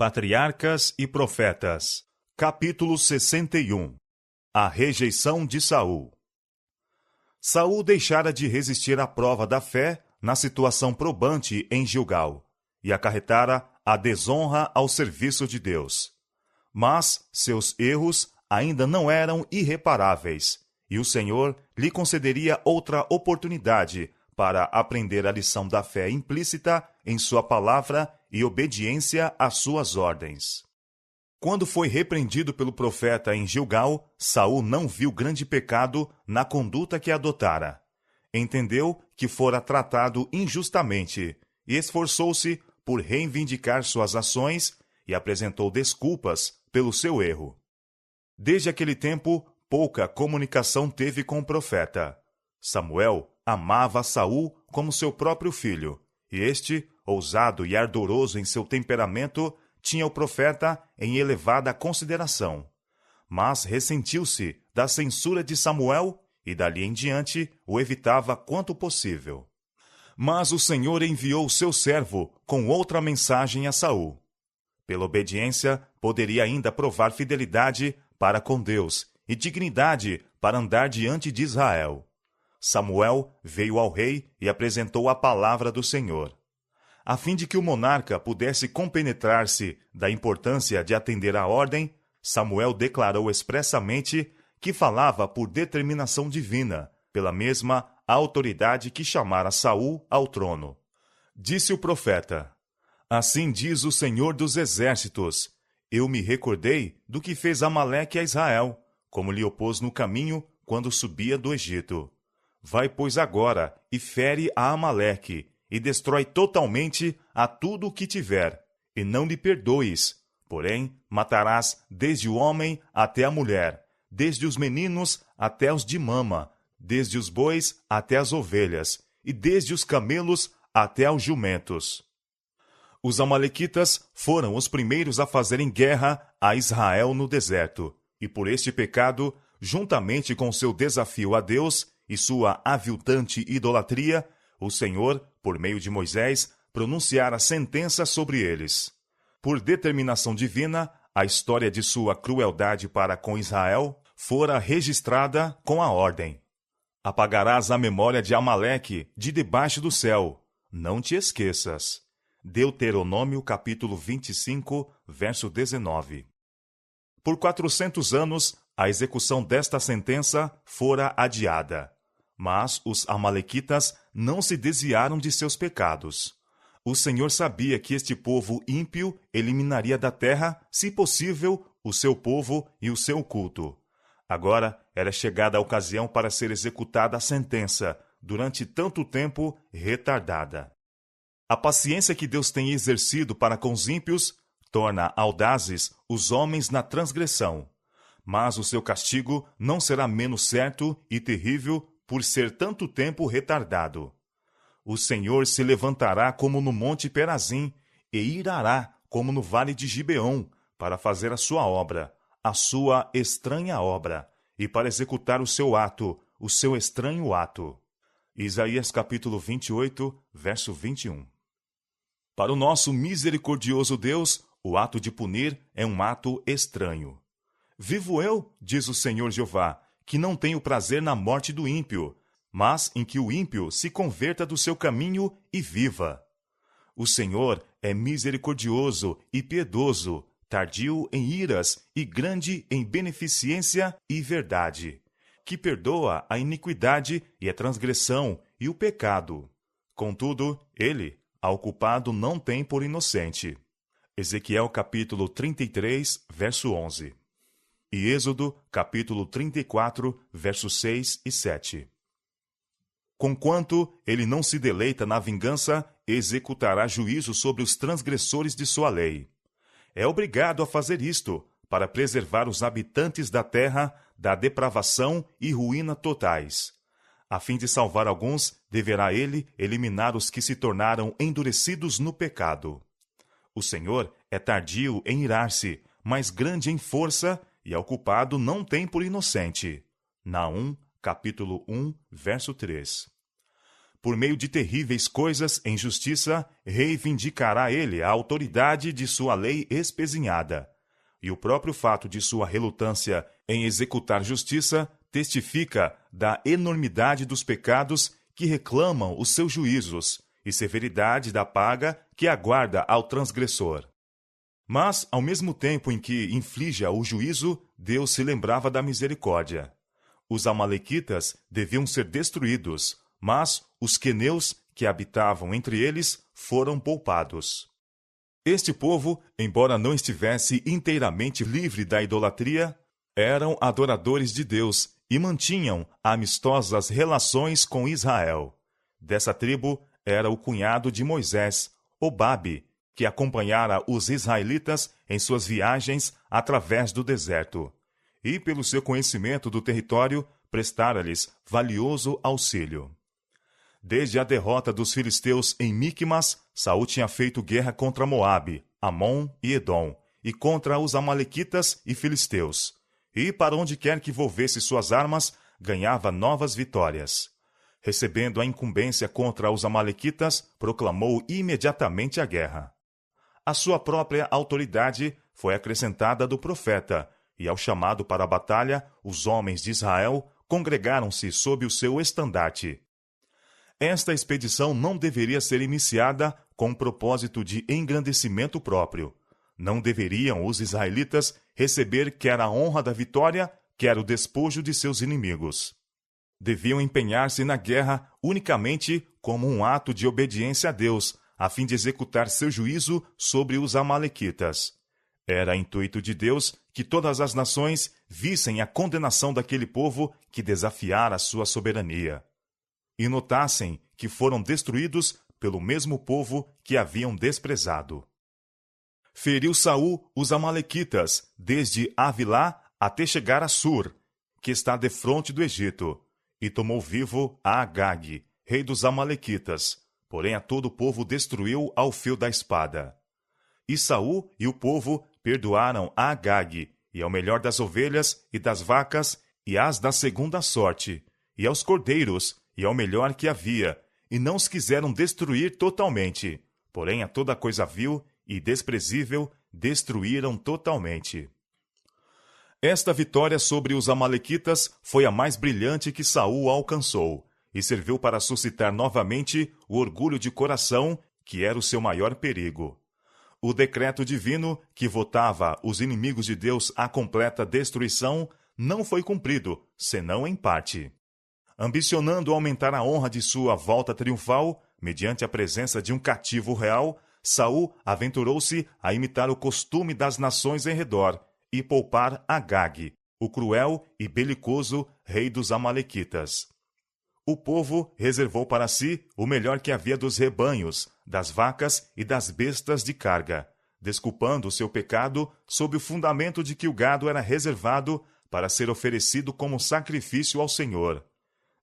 Patriarcas e Profetas, capítulo 61. A rejeição de Saul. Saul deixara de resistir à prova da fé na situação probante em Gilgal, e acarretara a desonra ao serviço de Deus. Mas seus erros ainda não eram irreparáveis, e o Senhor lhe concederia outra oportunidade para aprender a lição da fé implícita em sua palavra e obediência às suas ordens. Quando foi repreendido pelo profeta em Gilgal, Saul não viu grande pecado na conduta que adotara. Entendeu que fora tratado injustamente e esforçou-se por reivindicar suas ações e apresentou desculpas pelo seu erro. Desde aquele tempo, pouca comunicação teve com o profeta. Samuel amava Saul como seu próprio filho, e este, ousado e ardoroso em seu temperamento, tinha o profeta em elevada consideração. Mas ressentiu-se da censura de Samuel e dali em diante o evitava quanto possível. Mas o Senhor enviou seu servo com outra mensagem a Saul. Pela obediência, poderia ainda provar fidelidade para com Deus e dignidade para andar diante de Israel. Samuel veio ao rei e apresentou a palavra do Senhor. A fim de que o monarca pudesse compenetrar-se da importância de atender à ordem, Samuel declarou expressamente que falava por determinação divina, pela mesma autoridade que chamara Saul ao trono. Disse o profeta: Assim diz o Senhor dos Exércitos: Eu me recordei do que fez Amaleque a Israel, como lhe opôs no caminho quando subia do Egito. Vai, pois, agora e fere a Amaleque, e destrói totalmente a tudo o que tiver, e não lhe perdoes. Porém, matarás desde o homem até a mulher, desde os meninos até os de mama, desde os bois até as ovelhas, e desde os camelos até aos jumentos. Os amalequitas foram os primeiros a fazerem guerra a Israel no deserto, e por este pecado, juntamente com seu desafio a Deus e sua aviltante idolatria, o Senhor, por meio de Moisés, pronunciara sentença sobre eles. Por determinação divina, a história de sua crueldade para com Israel fora registrada com a ordem: Apagarás a memória de Amaleque de debaixo do céu, não te esqueças. Deuteronômio capítulo 25, verso 19. Por 400 anos, a execução desta sentença fora adiada. Mas os amalequitas não se desviaram de seus pecados. O Senhor sabia que este povo ímpio eliminaria da terra, se possível, o seu povo e o seu culto. Agora era chegada a ocasião para ser executada a sentença, durante tanto tempo retardada. A paciência que Deus tem exercido para com os ímpios torna audazes os homens na transgressão. Mas o seu castigo não será menos certo e terrível por ser tanto tempo retardado. O Senhor se levantará como no monte Perazim e irará como no vale de Gibeon para fazer a sua obra, a sua estranha obra, e para executar o seu ato, o seu estranho ato. Isaías capítulo 28, verso 21. Para o nosso misericordioso Deus, o ato de punir é um ato estranho. Vivo eu, diz o Senhor Jeová, que não tenho prazer na morte do ímpio, mas em que o ímpio se converta do seu caminho e viva. O Senhor é misericordioso e piedoso, tardio em iras e grande em beneficência e verdade, que perdoa a iniquidade e a transgressão e o pecado. Contudo, ele, ao culpado, não tem por inocente. Ezequiel capítulo 33, verso 11. E Êxodo, capítulo 34, versos 6 e 7. Conquanto ele não se deleita na vingança, executará juízo sobre os transgressores de sua lei. É obrigado a fazer isto, para preservar os habitantes da terra da depravação e ruína totais. A fim de salvar alguns, deverá ele eliminar os que se tornaram endurecidos no pecado. O Senhor é tardio em irar-se, mas grande em força, e ao culpado não tem por inocente. Naum, capítulo 1, verso 3. por meio de terríveis coisas em justiça, reivindicará ele a autoridade de sua lei espezinhada. E o próprio fato de sua relutância em executar justiça testifica da enormidade dos pecados que reclamam os seus juízos e severidade da paga que aguarda ao transgressor. Mas, ao mesmo tempo em que infligia o juízo, Deus se lembrava da misericórdia. Os amalequitas deviam ser destruídos, mas os queneus que habitavam entre eles foram poupados. Este povo, embora não estivesse inteiramente livre da idolatria, eram adoradores de Deus e mantinham amistosas relações com Israel. Dessa tribo era o cunhado de Moisés, Obabe, que acompanhara os israelitas em suas viagens através do deserto, e, pelo seu conhecimento do território, prestara-lhes valioso auxílio. Desde a derrota dos filisteus em Micmas, Saul tinha feito guerra contra Moabe, Amon e Edom, e contra os amalequitas e filisteus. E, para onde quer que volvesse suas armas, ganhava novas vitórias. Recebendo a incumbência contra os amalequitas, proclamou imediatamente a guerra. A sua própria autoridade foi acrescentada do profeta, e ao chamado para a batalha, os homens de Israel congregaram-se sob o seu estandarte. Esta expedição não deveria ser iniciada com o propósito de engrandecimento próprio. Não deveriam os israelitas receber quer a honra da vitória, quer o despojo de seus inimigos. Deviam empenhar-se na guerra unicamente como um ato de obediência a Deus, a fim de executar seu juízo sobre os amalequitas. Era intuito de Deus que todas as nações vissem a condenação daquele povo que desafiara sua soberania, e notassem que foram destruídos pelo mesmo povo que haviam desprezado. Feriu Saul os amalequitas, desde Avilá até chegar a Sur, que está defronte do Egito, e tomou vivo a Agag, rei dos amalequitas, porém a todo o povo destruiu ao fio da espada. E Saul e o povo perdoaram a Agag, e ao melhor das ovelhas e das vacas, e as da segunda sorte, e aos cordeiros, e ao melhor que havia, e não os quiseram destruir totalmente, porém a toda coisa vil e desprezível destruíram totalmente. Esta vitória sobre os amalequitas foi a mais brilhante que Saul alcançou, e serviu para suscitar novamente o orgulho de coração, que era o seu maior perigo. O decreto divino, que votava os inimigos de Deus à completa destruição, não foi cumprido, senão em parte. Ambicionando aumentar a honra de sua volta triunfal, mediante a presença de um cativo real, Saul aventurou-se a imitar o costume das nações em redor e poupar Agag, o cruel e belicoso rei dos amalequitas. O povo reservou para si o melhor que havia dos rebanhos, das vacas e das bestas de carga, desculpando o seu pecado sob o fundamento de que o gado era reservado para ser oferecido como sacrifício ao Senhor.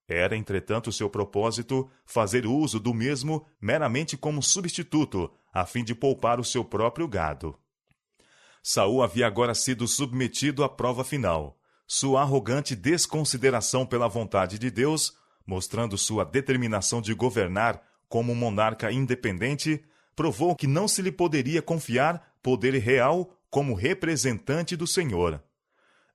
Era, entretanto, seu propósito fazer uso do mesmo meramente como substituto, a fim de poupar o seu próprio gado. Saul havia agora sido submetido à prova final. Sua arrogante desconsideração pela vontade de Deus, mostrando sua determinação de governar como um monarca independente, provou que não se lhe poderia confiar poder real como representante do Senhor.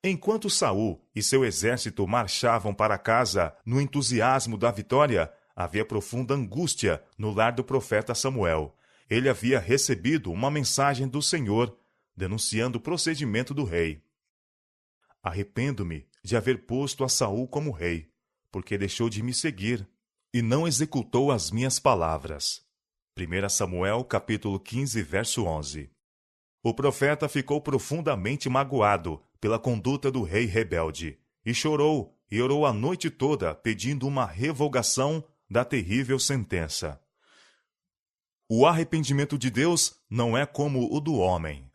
Enquanto Saul e seu exército marchavam para casa no entusiasmo da vitória, havia profunda angústia no lar do profeta Samuel. Ele havia recebido uma mensagem do Senhor, denunciando o procedimento do rei. Arrependo-me de haver posto a Saul como rei, porque deixou de me seguir e não executou as minhas palavras. 1 Samuel, capítulo 15, verso 11. O profeta ficou profundamente magoado pela conduta do rei rebelde, e chorou e orou a noite toda pedindo uma revogação da terrível sentença. O arrependimento de Deus não é como o do homem.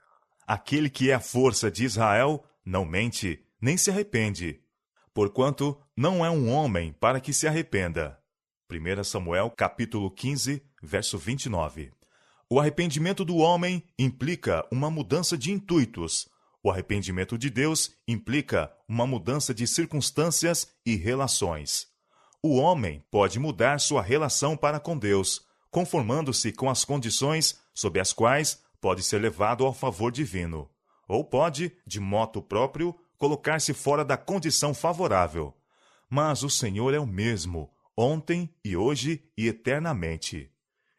Aquele que é a força de Israel não mente, nem se arrepende, porquanto não é um homem para que se arrependa. 1 Samuel, capítulo 15, verso 29. O arrependimento do homem implica uma mudança de intuitos. O arrependimento de Deus implica uma mudança de circunstâncias e relações. o homem pode mudar sua relação para com Deus, conformando-se com as condições sob as quais pode ser levado ao favor divino, ou pode, de moto próprio, colocar-se fora da condição favorável. Mas o Senhor é o mesmo, ontem e hoje e eternamente.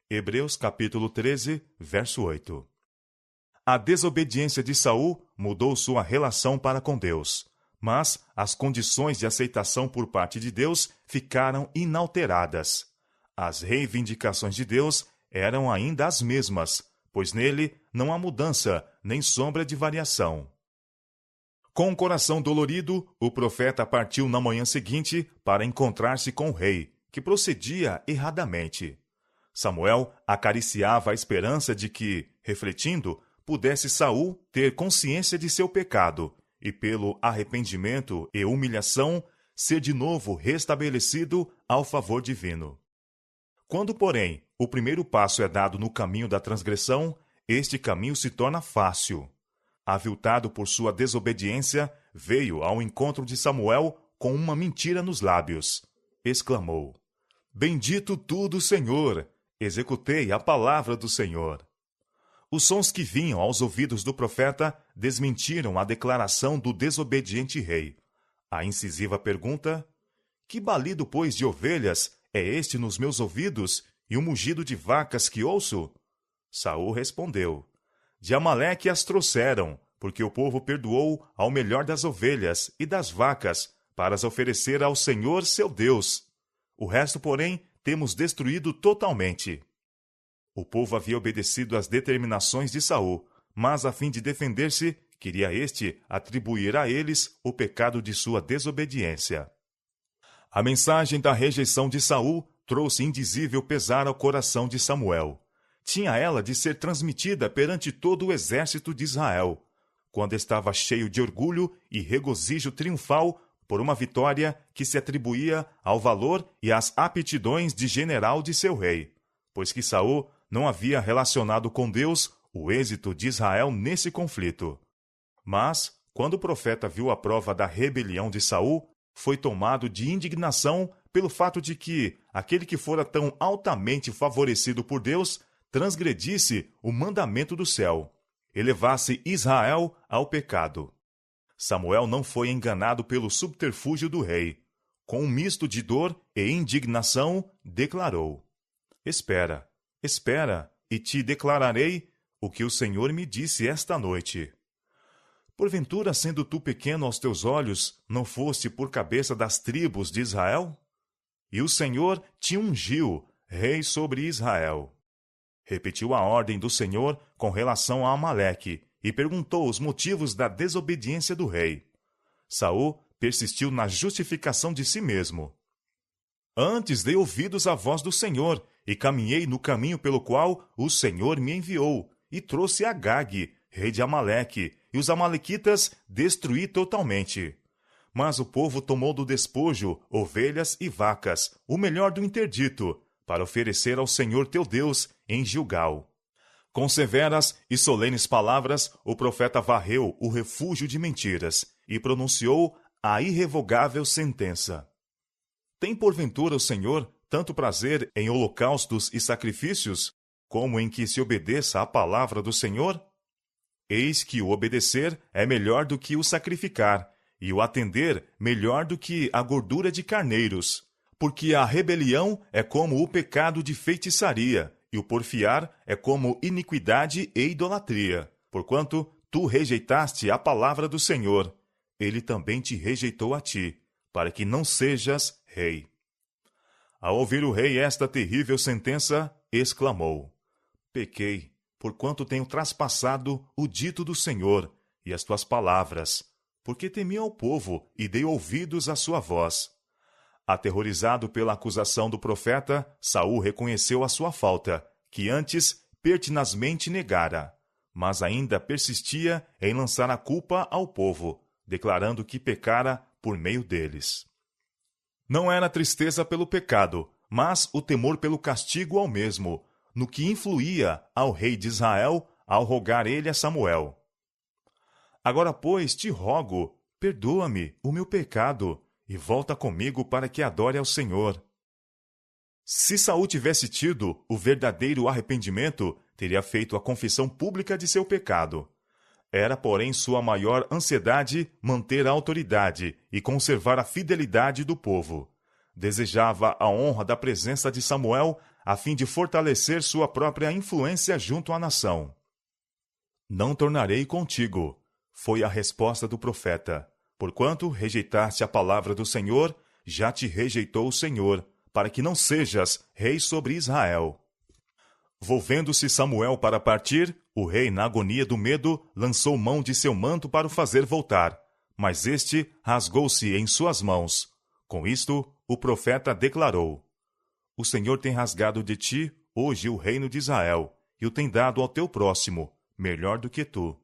Hebreus capítulo 13, verso 8. A desobediência de Saul mudou sua relação para com Deus, mas as condições de aceitação por parte de Deus ficaram inalteradas. As reivindicações de Deus eram ainda as mesmas, pois nele não há mudança nem sombra de variação. Com o coração dolorido, o profeta partiu na manhã seguinte para encontrar-se com o rei, que procedia erradamente. Samuel acariciava a esperança de que, refletindo, pudesse Saul ter consciência de seu pecado e, pelo arrependimento e humilhação, ser de novo restabelecido ao favor divino. Quando, porém, o primeiro passo é dado no caminho da transgressão, este caminho se torna fácil. Aviltado por sua desobediência, veio ao encontro de Samuel com uma mentira nos lábios. Exclamou: Bendito tu do Senhor! Executei a palavra do Senhor. Os sons que vinham aos ouvidos do profeta desmentiram a declaração do desobediente rei. A incisiva pergunta: Que balido, pois, de ovelhas é este nos meus ouvidos e o mugido de vacas que ouço? Saul respondeu: De Amaleque as trouxeram, porque o povo perdoou ao melhor das ovelhas e das vacas, para as oferecer ao Senhor seu Deus. O resto, porém, temos destruído totalmente. O povo havia obedecido às determinações de Saul, mas a fim de defender-se, queria este atribuir a eles o pecado de sua desobediência. A mensagem da rejeição de Saul trouxe indizível pesar ao coração de Samuel. Tinha ela de ser transmitida perante todo o exército de Israel, quando estava cheio de orgulho e regozijo triunfal por uma vitória que se atribuía ao valor e às aptidões de general de seu rei, pois que Saul não havia relacionado com Deus o êxito de Israel nesse conflito. Mas, quando o profeta viu a prova da rebelião de Saul, foi tomado de indignação pelo fato de que aquele que fora tão altamente favorecido por Deus transgredisse o mandamento do céu, elevasse Israel ao pecado. Samuel não foi enganado pelo subterfúgio do rei. Com um misto de dor e indignação, declarou: Espera, espera, e te declararei o que o Senhor me disse esta noite. Porventura, sendo tu pequeno aos teus olhos, não foste por cabeça das tribos de Israel? E o Senhor te ungiu, rei sobre Israel. Repetiu a ordem do Senhor com relação a Amaleque e perguntou os motivos da desobediência do rei. Saul persistiu na justificação de si mesmo. Antes dei ouvidos à voz do Senhor e caminhei no caminho pelo qual o Senhor me enviou e trouxe Agag, rei de Amaleque, e os amalequitas destruí totalmente. Mas o povo tomou do despojo ovelhas e vacas, o melhor do interdito, para oferecer ao Senhor teu Deus em Gilgal. Com severas e solenes palavras, o profeta varreu o refúgio de mentiras e pronunciou a irrevogável sentença. Tem porventura o Senhor tanto prazer em holocaustos e sacrifícios, como em que se obedeça à palavra do Senhor? Eis que o obedecer é melhor do que o sacrificar, e o atender melhor do que a gordura de carneiros. Porque a rebelião é como o pecado de feitiçaria, e o porfiar é como iniquidade e idolatria. Porquanto tu rejeitaste a palavra do Senhor, ele também te rejeitou a ti, para que não sejas rei. Ao ouvir o rei esta terrível sentença, exclamou: Pequei, porquanto tenho traspassado o dito do Senhor e as tuas palavras, porque temi ao povo e dei ouvidos à sua voz. Aterrorizado pela acusação do profeta, Saul reconheceu a sua falta, que antes pertinazmente negara, mas ainda persistia em lançar a culpa ao povo, declarando que pecara por meio deles. Não era tristeza pelo pecado, mas o temor pelo castigo ao mesmo, no que influía ao rei de Israel ao rogar ele a Samuel. Agora, pois, te rogo, perdoa-me o meu pecado, e volta comigo para que adore ao Senhor. Se Saul tivesse tido o verdadeiro arrependimento, teria feito a confissão pública de seu pecado. Era, porém, sua maior ansiedade manter a autoridade e conservar a fidelidade do povo. Desejava a honra da presença de Samuel a fim de fortalecer sua própria influência junto à nação. Não tornarei contigo, foi a resposta do profeta. Porquanto rejeitaste a palavra do Senhor, já te rejeitou o Senhor, para que não sejas rei sobre Israel. Volvendo-se Samuel para partir, o rei, na agonia do medo, lançou mão de seu manto para o fazer voltar, mas este rasgou-se em suas mãos. Com isto, o profeta declarou: O Senhor tem rasgado de ti hoje o reino de Israel, e o tem dado ao teu próximo, melhor do que tu.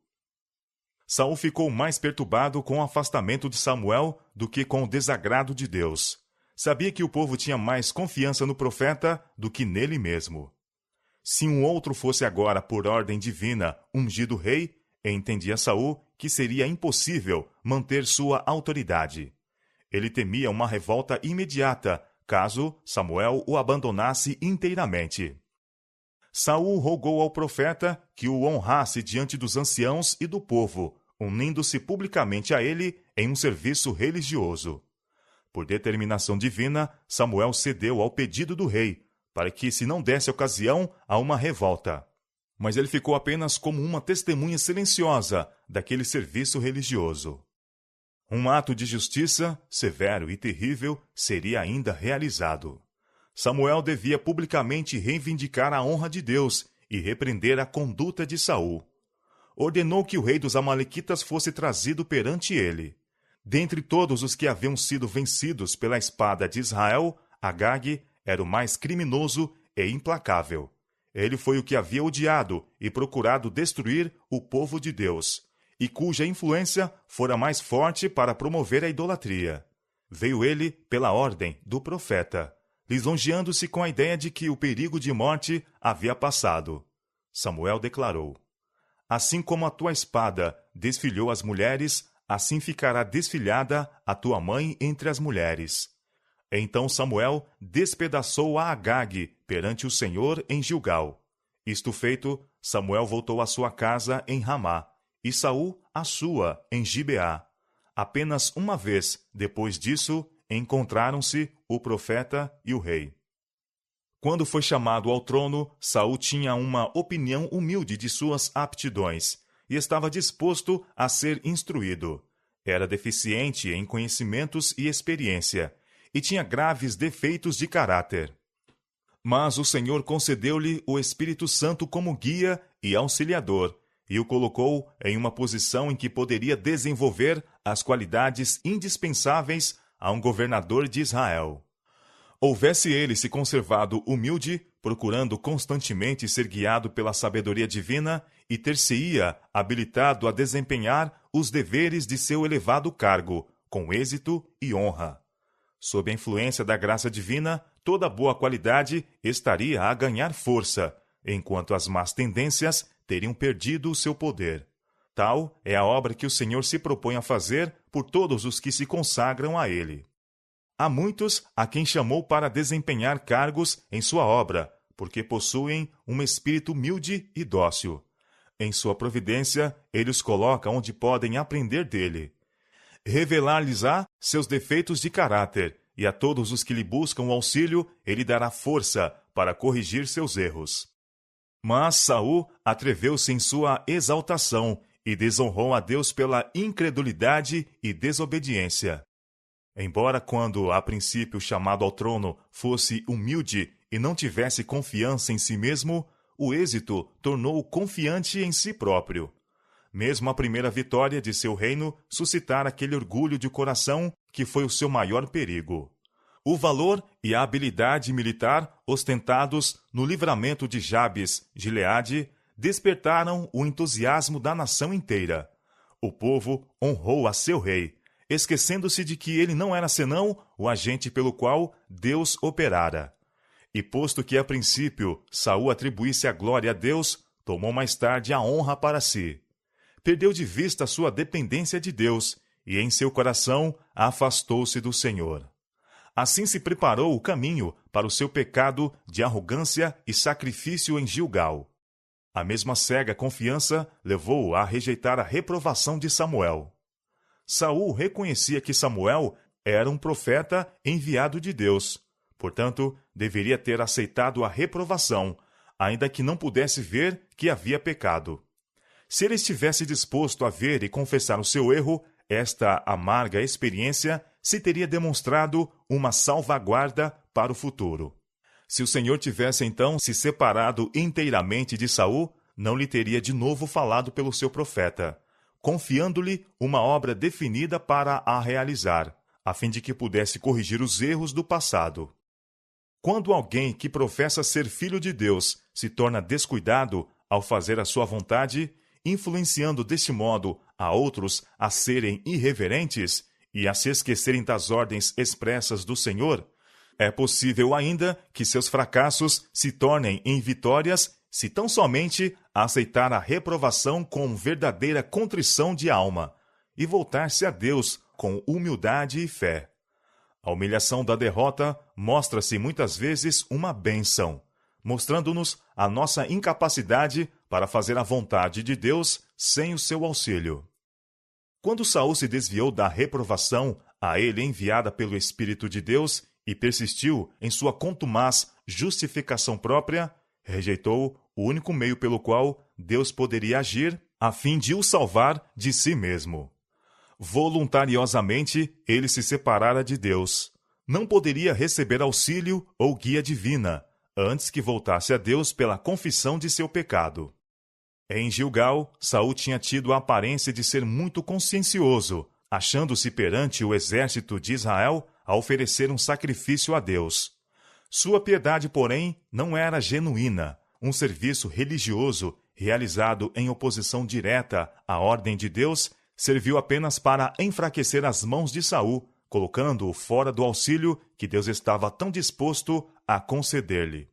Saul ficou mais perturbado com o afastamento de Samuel do que com o desagrado de Deus. Sabia que o povo tinha mais confiança no profeta do que nele mesmo. Se um outro fosse agora, por ordem divina, ungido rei, entendia Saul que seria impossível manter sua autoridade. Ele temia uma revolta imediata, caso Samuel o abandonasse inteiramente. Saul rogou ao profeta que o honrasse diante dos anciãos e do povo, unindo-se publicamente a ele em um serviço religioso. Por determinação divina, Samuel cedeu ao pedido do rei, para que se não desse ocasião a uma revolta. Mas ele ficou apenas como uma testemunha silenciosa daquele serviço religioso. Um ato de justiça, severo e terrível, seria ainda realizado. Samuel devia publicamente reivindicar a honra de Deus e repreender a conduta de Saul. Ordenou que o rei dos Amalequitas fosse trazido perante ele. Dentre todos os que haviam sido vencidos pela espada de Israel, Agag era o mais criminoso e implacável. Ele foi o que havia odiado e procurado destruir o povo de Deus, e cuja influência fora mais forte para promover a idolatria. Veio ele pela ordem do profeta, lisonjeando-se com a ideia de que o perigo de morte havia passado. Samuel declarou: Assim como a tua espada desfilhou as mulheres, assim ficará desfilhada a tua mãe entre as mulheres. Então Samuel despedaçou a Agag perante o Senhor em Gilgal. Isto feito, Samuel voltou à sua casa em Ramá, e Saul à sua em Gibeá. Apenas uma vez, depois disso, encontraram-se o profeta e o rei. Quando foi chamado ao trono, Saul tinha uma opinião humilde de suas aptidões, e estava disposto a ser instruído. Era deficiente em conhecimentos e experiência, e tinha graves defeitos de caráter. Mas o Senhor concedeu-lhe o Espírito Santo como guia e auxiliador, e o colocou em uma posição em que poderia desenvolver as qualidades indispensáveis a um governador de Israel. Houvesse ele se conservado humilde, procurando constantemente ser guiado pela sabedoria divina, e ter-se-ia habilitado a desempenhar os deveres de seu elevado cargo, com êxito e honra. Sob a influência da graça divina, toda boa qualidade estaria a ganhar força, enquanto as más tendências teriam perdido o seu poder. Tal é a obra que o Senhor se propõe a fazer por todos os que se consagram a Ele. Há muitos a quem chamou para desempenhar cargos em sua obra, porque possuem um espírito humilde e dócil. Em sua providência, Ele os coloca onde podem aprender dele. Revelar-lhes-á seus defeitos de caráter, e a todos os que lhe buscam o auxílio, ele dará força para corrigir seus erros. Mas Saul atreveu-se em sua exaltação e desonrou a Deus pela incredulidade e desobediência. Embora quando, a princípio chamado ao trono, fosse humilde e não tivesse confiança em si mesmo, o êxito tornou-o confiante em si próprio. Mesmo a primeira vitória de seu reino suscitara aquele orgulho de coração que foi o seu maior perigo. O valor e a habilidade militar ostentados no livramento de Jabes, Gileade, despertaram o entusiasmo da nação inteira. O povo honrou a seu rei, esquecendo-se de que ele não era senão o agente pelo qual Deus operara. E posto que a princípio Saul atribuísse a glória a Deus, tomou mais tarde a honra para si. Perdeu de vista sua dependência de Deus e em seu coração afastou-se do Senhor. Assim se preparou o caminho para o seu pecado de arrogância e sacrifício em Gilgal. A mesma cega confiança levou-o a rejeitar a reprovação de Samuel. Saul reconhecia que Samuel era um profeta enviado de Deus. Portanto, deveria ter aceitado a reprovação, ainda que não pudesse ver que havia pecado. Se ele estivesse disposto a ver e confessar o seu erro, esta amarga experiência se teria demonstrado uma salvaguarda para o futuro. Se o Senhor tivesse então se separado inteiramente de Saul, não lhe teria de novo falado pelo seu profeta, confiando-lhe uma obra definida para a realizar, a fim de que pudesse corrigir os erros do passado. Quando alguém que professa ser filho de Deus se torna descuidado ao fazer a sua vontade, influenciando deste modo a outros a serem irreverentes e a se esquecerem das ordens expressas do Senhor, é possível ainda que seus fracassos se tornem em vitórias se tão somente aceitar a reprovação com verdadeira contrição de alma e voltar-se a Deus com humildade e fé. A humilhação da derrota mostra-se muitas vezes uma bênção, mostrando-nos a nossa incapacidade para fazer a vontade de Deus sem o seu auxílio. Quando Saul se desviou da reprovação a ele enviada pelo Espírito de Deus e persistiu em sua contumaz justificação própria, rejeitou o único meio pelo qual Deus poderia agir a fim de o salvar de si mesmo. Voluntariosamente, ele se separara de Deus. Não poderia receber auxílio ou guia divina, antes que voltasse a Deus pela confissão de seu pecado. Em Gilgal, Saul tinha tido a aparência de ser muito consciencioso, achando-se perante o exército de Israel a oferecer um sacrifício a Deus. Sua piedade, porém, não era genuína. Um serviço religioso, realizado em oposição direta à ordem de Deus, serviu apenas para enfraquecer as mãos de Saul, colocando-o fora do auxílio que Deus estava tão disposto a conceder-lhe.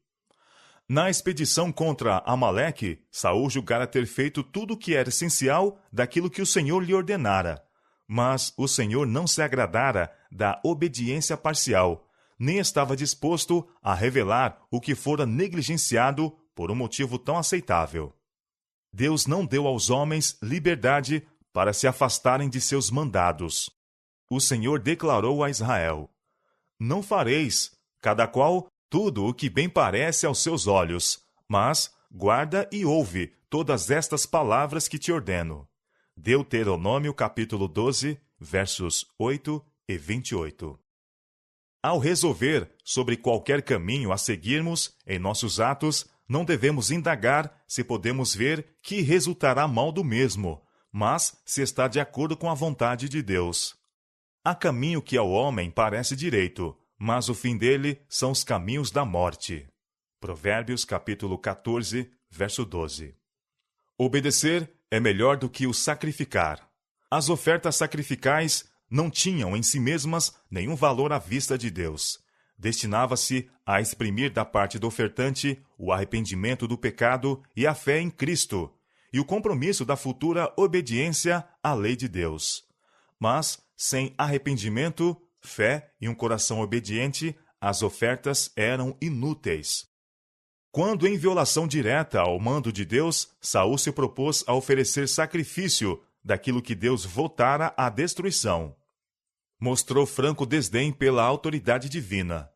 Na expedição contra Amaleque, Saul julgara ter feito tudo o que era essencial daquilo que o Senhor lhe ordenara. Mas o Senhor não se agradara da obediência parcial, nem estava disposto a revelar o que fora negligenciado por um motivo tão aceitável. Deus não deu aos homens liberdade para se afastarem de seus mandados. O Senhor declarou a Israel: Não fareis, cada qual, tudo o que bem parece aos seus olhos, mas guarda e ouve todas estas palavras que te ordeno. Deuteronômio capítulo 12, versos 8 e 28. Ao resolver sobre qualquer caminho a seguirmos em nossos atos, não devemos indagar se podemos ver que resultará mal do mesmo, mas se está de acordo com a vontade de Deus. Há caminho que ao homem parece direito, mas o fim dele são os caminhos da morte. Provérbios capítulo 14, verso 12. Obedecer é melhor do que o sacrificar. As ofertas sacrificais não tinham em si mesmas nenhum valor à vista de Deus. Destinava-se a exprimir da parte do ofertante o arrependimento do pecado e a fé em Cristo, e o compromisso da futura obediência à lei de Deus. Mas, sem arrependimento, fé e um coração obediente, as ofertas eram inúteis. Quando, em violação direta ao mando de Deus, Saul se propôs a oferecer sacrifício daquilo que Deus votara à destruição, mostrou franco desdém pela autoridade divina.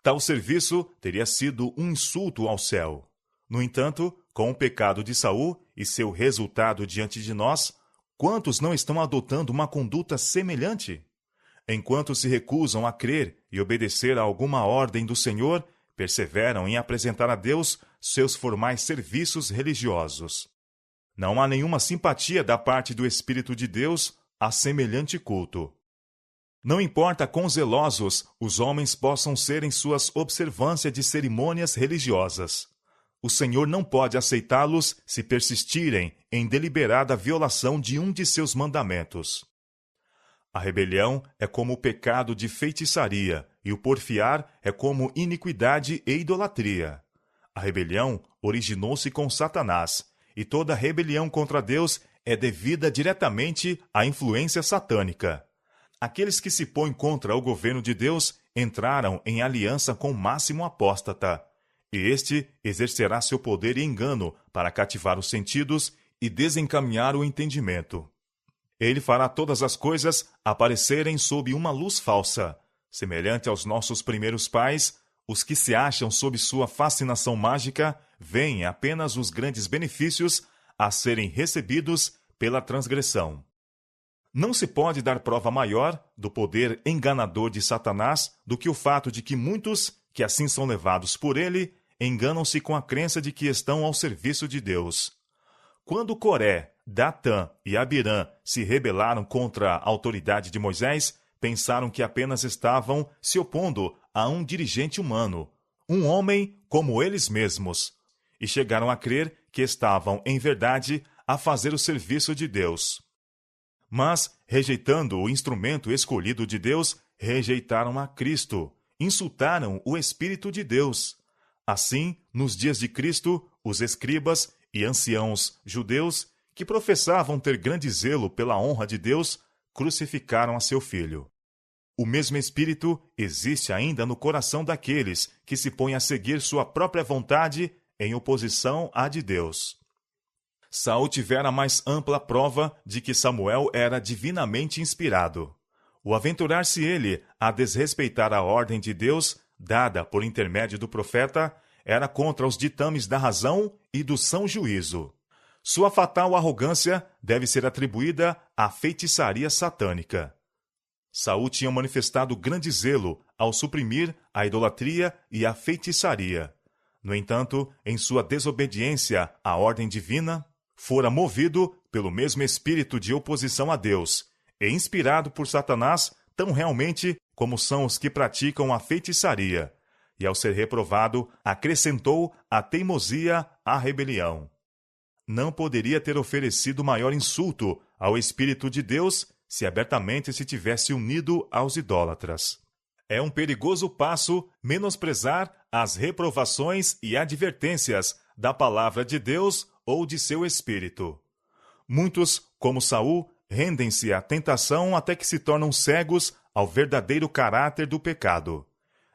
Tal serviço teria sido um insulto ao céu. No entanto, com o pecado de Saul e seu resultado diante de nós, quantos não estão adotando uma conduta semelhante? Enquanto se recusam a crer e obedecer a alguma ordem do Senhor, perseveram em apresentar a Deus seus formais serviços religiosos. Não há nenhuma simpatia da parte do Espírito de Deus a semelhante culto. Não importa quão zelosos os homens possam ser em suas observâncias de cerimônias religiosas. O Senhor não pode aceitá-los se persistirem em deliberada violação de um de seus mandamentos. A rebelião é como o pecado de feitiçaria, e o porfiar é como iniquidade e idolatria. A rebelião originou-se com Satanás, e toda rebelião contra Deus é devida diretamente à influência satânica. Aqueles que se põem contra o governo de Deus entraram em aliança com o máximo apóstata, e este exercerá seu poder e engano para cativar os sentidos e desencaminhar o entendimento. Ele fará todas as coisas aparecerem sob uma luz falsa, semelhante aos nossos primeiros pais. Os que se acham sob sua fascinação mágica veem apenas os grandes benefícios a serem recebidos pela transgressão. Não se pode dar prova maior do poder enganador de Satanás do que o fato de que muitos, que assim são levados por ele, enganam-se com a crença de que estão ao serviço de Deus. Quando Coré, Datã e Abirã se rebelaram contra a autoridade de Moisés, pensaram que apenas estavam se opondo a um dirigente humano, um homem como eles mesmos, e chegaram a crer que estavam, em verdade, a fazer o serviço de Deus. Mas, rejeitando o instrumento escolhido de Deus, rejeitaram a Cristo, insultaram o Espírito de Deus. Assim, nos dias de Cristo, os escribas e anciãos judeus, que professavam ter grande zelo pela honra de Deus, crucificaram a seu filho. O mesmo Espírito existe ainda no coração daqueles que se põem a seguir sua própria vontade em oposição à de Deus. Saul tivera mais ampla prova de que Samuel era divinamente inspirado. O aventurar-se ele a desrespeitar a ordem de Deus, dada por intermédio do profeta, era contra os ditames da razão e do são juízo. Sua fatal arrogância deve ser atribuída à feitiçaria satânica. Saul tinha manifestado grande zelo ao suprimir a idolatria e a feitiçaria. No entanto, em sua desobediência à ordem divina, fora movido pelo mesmo espírito de oposição a Deus e inspirado por Satanás tão realmente como são os que praticam a feitiçaria, e ao ser reprovado, acrescentou a teimosia à rebelião. Não poderia ter oferecido maior insulto ao Espírito de Deus se abertamente se tivesse unido aos idólatras. É um perigoso passo menosprezar as reprovações e advertências da palavra de Deus ou de seu Espírito. Muitos, como Saul, rendem-se à tentação até que se tornam cegos ao verdadeiro caráter do pecado.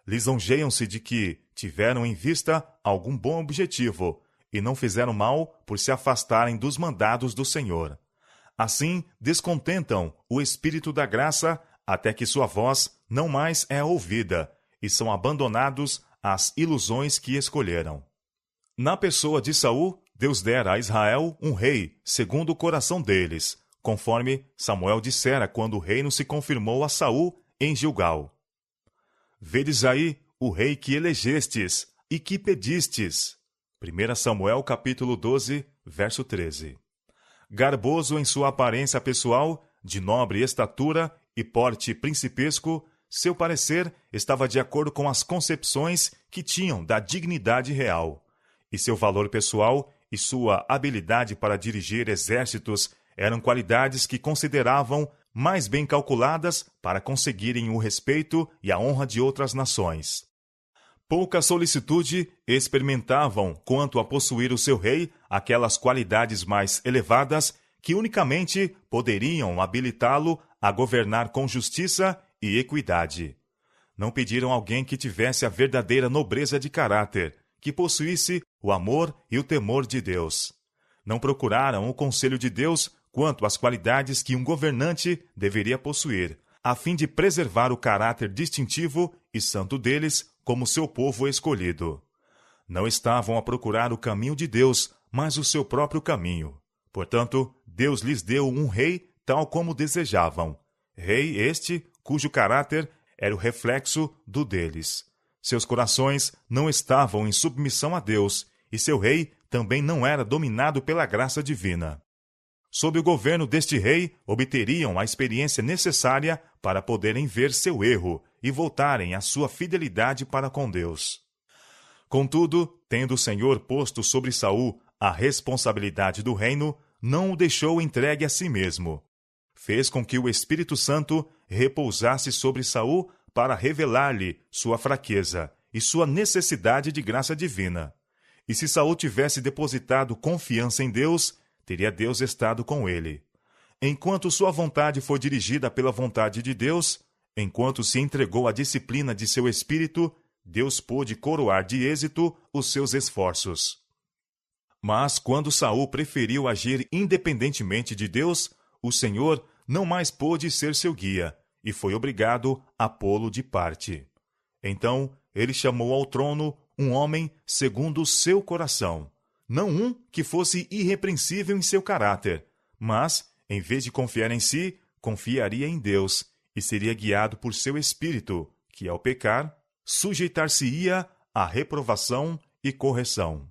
Lisonjeiam-se de que tiveram em vista algum bom objetivo e não fizeram mal por se afastarem dos mandados do Senhor. Assim, descontentam o Espírito da graça até que sua voz não mais é ouvida e são abandonados às ilusões que escolheram. Na pessoa de Saul, Deus dera a Israel um rei segundo o coração deles, conforme Samuel dissera quando o reino se confirmou a Saul em Gilgal. Vedes aí o rei que elegestes e que pedistes. 1 Samuel capítulo 12, verso 13. Garboso em sua aparência pessoal, de nobre estatura e porte principesco, seu parecer estava de acordo com as concepções que tinham da dignidade real, e seu valor pessoal e sua habilidade para dirigir exércitos eram qualidades que consideravam mais bem calculadas para conseguirem o respeito e a honra de outras nações. Pouca solicitude experimentavam quanto a possuir o seu rei aquelas qualidades mais elevadas que unicamente poderiam habilitá-lo a governar com justiça e equidade. Não pediram alguém que tivesse a verdadeira nobreza de caráter, que possuísse o amor e o temor de Deus. Não procuraram o conselho de Deus quanto às qualidades que um governante deveria possuir, a fim de preservar o caráter distintivo e santo deles como seu povo escolhido. Não estavam a procurar o caminho de Deus, mas o seu próprio caminho. Portanto, Deus lhes deu um rei tal como desejavam. Rei este, cujo caráter era o reflexo do deles. Seus corações não estavam em submissão a Deus, e seu rei também não era dominado pela graça divina. Sob o governo deste rei, obteriam a experiência necessária para poderem ver seu erro e voltarem à sua fidelidade para com Deus. Contudo, tendo o Senhor posto sobre Saul a responsabilidade do reino, não o deixou entregue a si mesmo. Fez com que o Espírito Santo repousasse sobre Saul para revelar-lhe sua fraqueza e sua necessidade de graça divina. E se Saul tivesse depositado confiança em Deus, teria Deus estado com ele. Enquanto sua vontade foi dirigida pela vontade de Deus, enquanto se entregou à disciplina de seu espírito, Deus pôde coroar de êxito os seus esforços. Mas quando Saul preferiu agir independentemente de Deus, o Senhor não mais pôde ser seu guia e foi obrigado a pô-lo de parte. Então, ele chamou ao trono um homem segundo o seu coração, não um que fosse irrepreensível em seu caráter, mas, em vez de confiar em si, confiaria em Deus e seria guiado por seu espírito, que, ao pecar, sujeitar-se-ia à reprovação e correção.